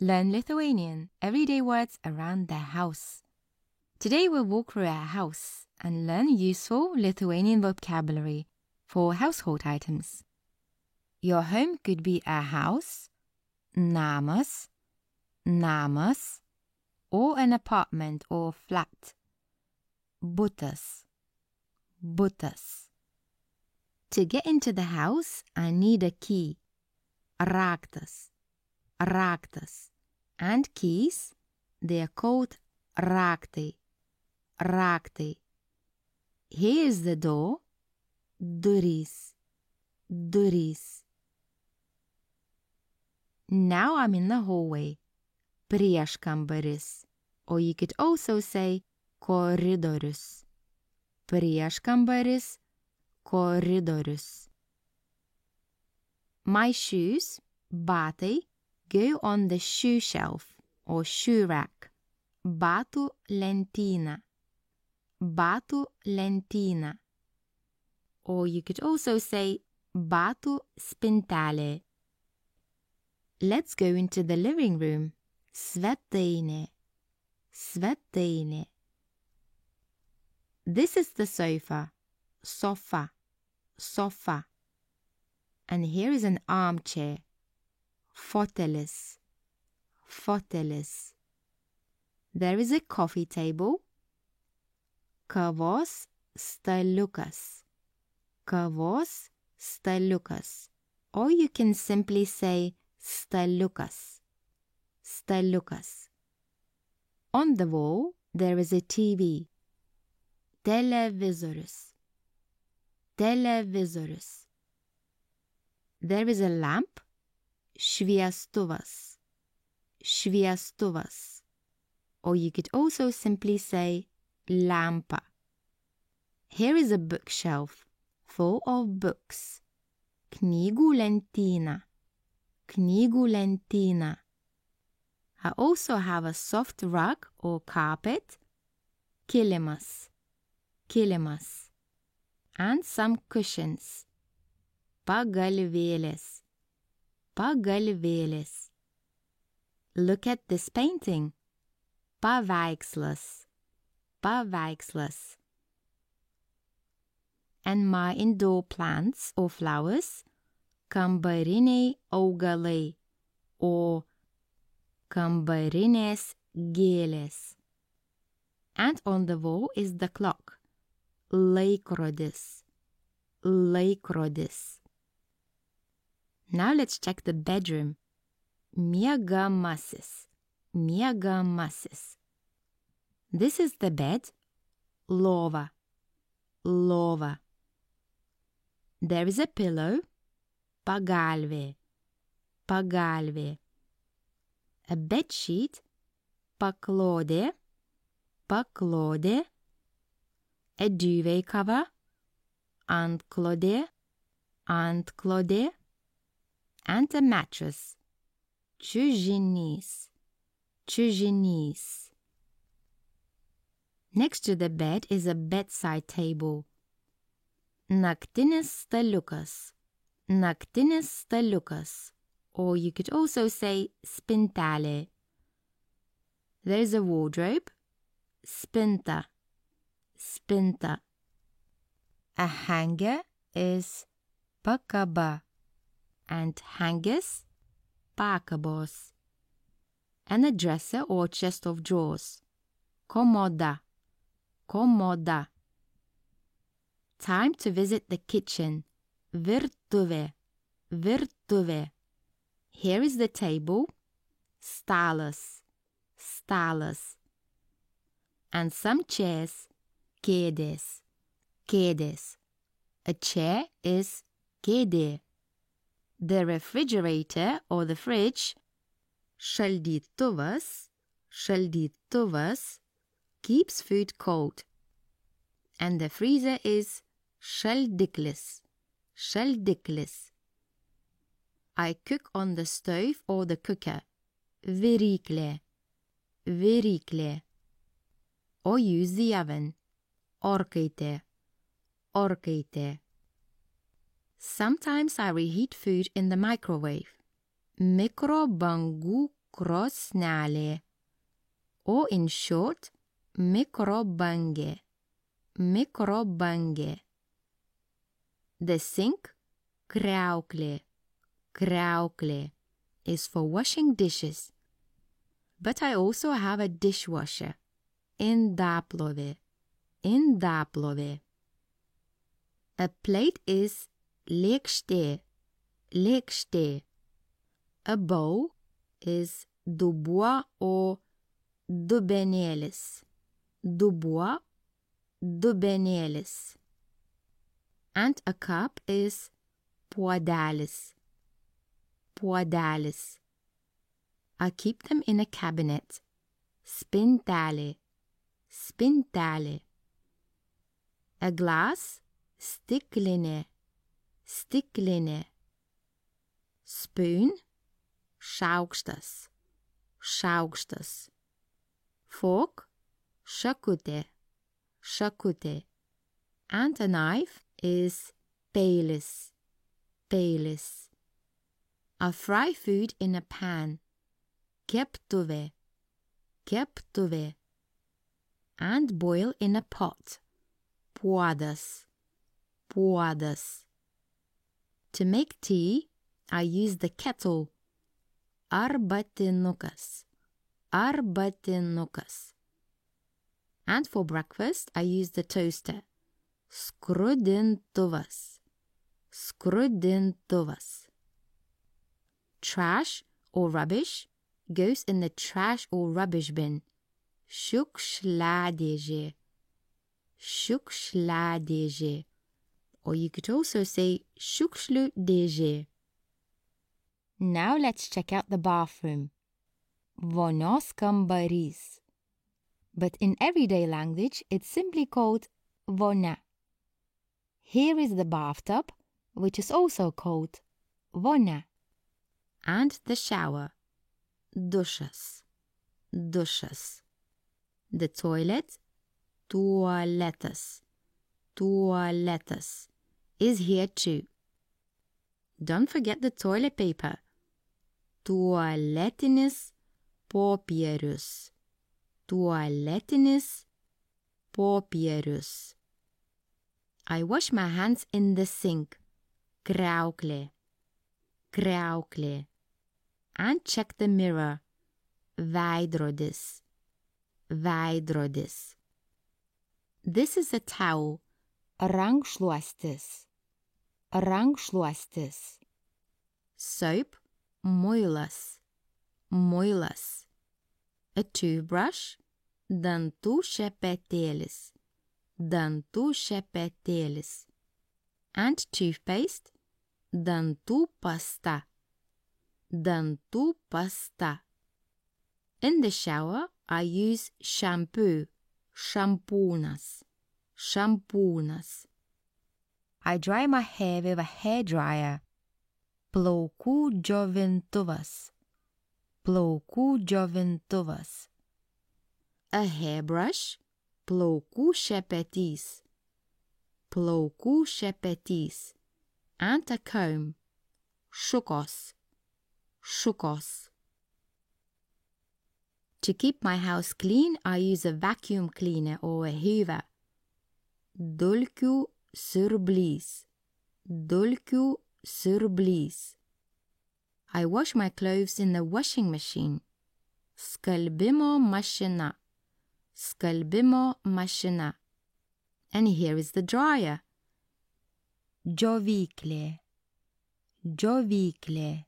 Learn Lithuanian everyday words around the house. Today we'll walk through a house and learn useful Lithuanian vocabulary for household items. Your home could be a house, namas, or an apartment or flat. Butas. To get into the house, I need a key. Raktas. And keys, they are called raktai. Here is the door. Durys. Now I'm in the hallway. Prieškambaris. Or you could also say koridorius. Prieškambaris, koridorius. My shoes, batai, go on the shoe shelf or shoe rack. Batų lentyna. Or you could also say batų spintelė. Let's go into the living room. Svetainė. This is the sofa. Sofa. And here is an armchair. Fotelis. There is a coffee table. Kavos staliukas. Or you can simply say staliukas. On the wall, there is a TV. Televizorius. There is a lamp. Šviestuvas. Or you could also simply say lampa. Here is a bookshelf full of books. Knygų lentyna. I also have a soft rug or carpet. Kilimas. And some cushions. Pagalvėlės. Look at this painting. Paveikslas. And my indoor plants or flowers. Kambariniai augalai or kambarinės gėlės. And on the wall is the clock. Laikrodis. Now let's check the bedroom. Miegamasis. This is the bed. Lova. There is a pillow. Pagalvė. A bed sheet. Paklodė. A duvet cover. Antklodė. And a mattress. Čiužinys. Next to the bed is a bedside table. Naktinis staliukas. Or you could also say spintelė. There is a wardrobe. Spinta. A hanger is pakaba. And hangers, pakabos. And a dresser or chest of drawers. Komoda. Time to visit the kitchen. Virtuvė. Here is the table. Stalas. And some chairs. Kėdės. A chair is kėdė. The refrigerator or the fridge. Šaldytuvas. Keeps food cold. And the freezer is šaldiklis. I cook on the stove or the cooker. Viryklė. Or use the oven. Orkaitė. Sometimes I reheat food in the microwave. Mikrobangų krosnelė. Or in short, mikrobangė, mikrobangė. The sink, kriauklė, kriauklė, is for washing dishes. But I also have a dishwasher, indaplovė, indaplovė. A plate is lėkštė, lėkštė. A bowl is dubuo or dubenėlis, dubuo, dubenėlis. And a cup is puodelis, puodelis. I keep them in a cabinet, spintelė, spintelė. A glass, stiklinė, stiklinė. Spoon, šaukštas, šaukštas. Fork, šakutė, šakutė. And a knife is peilis, peilis. I fry food in a pan, keptuvė, keptuvė. And boil in a pot, puodas, puodas. To make tea, I use the kettle, arbatinukas, arbatinukas. And for breakfast, I use the toaster, skrudintuvas, skrudintuvas. Trash or rubbish goes in the trash or rubbish bin, šiukšliadėžė, šiukšliadėžė. Or you could also say šiukšlių dėžė. Now let's check out the bathroom. Vonios kambarys. But in everyday language, it's simply called vonia. Here is the bathtub, which is also called vonia. And the shower, dušas, dušas. The toilet, tualetas, tualetas, is here too. Don't forget the toilet paper. Tualetinis popierius, tualetinis popierius. I wash my hands in the sink, kriauklė, kriauklė. And check the mirror, veidrodis, veidrodis. This is a towel, rankšluostis, rankšluostis. Soap, muilas, muilas. A toothbrush, dantų šepetėlis, dantų šepetėlis. And toothpaste, dantų pasta, dantų pasta. In the shower, I use shampoo, šampūnas, šampūnas. I dry my hair with a hairdryer, plaukų džiovintuvas, plaukų džiovintuvas. A hairbrush, plaukų šepetys, plaukų šepetys. And a comb, šukos, šukos. To keep my house clean, I use a vacuum cleaner or a hoover. Dulkių siurblys, dulkių siurblys. I wash my clothes in the washing machine. Skalbimo mašina, skalbimo mašina. And here is the dryer. Džiovyklė, džiovyklė.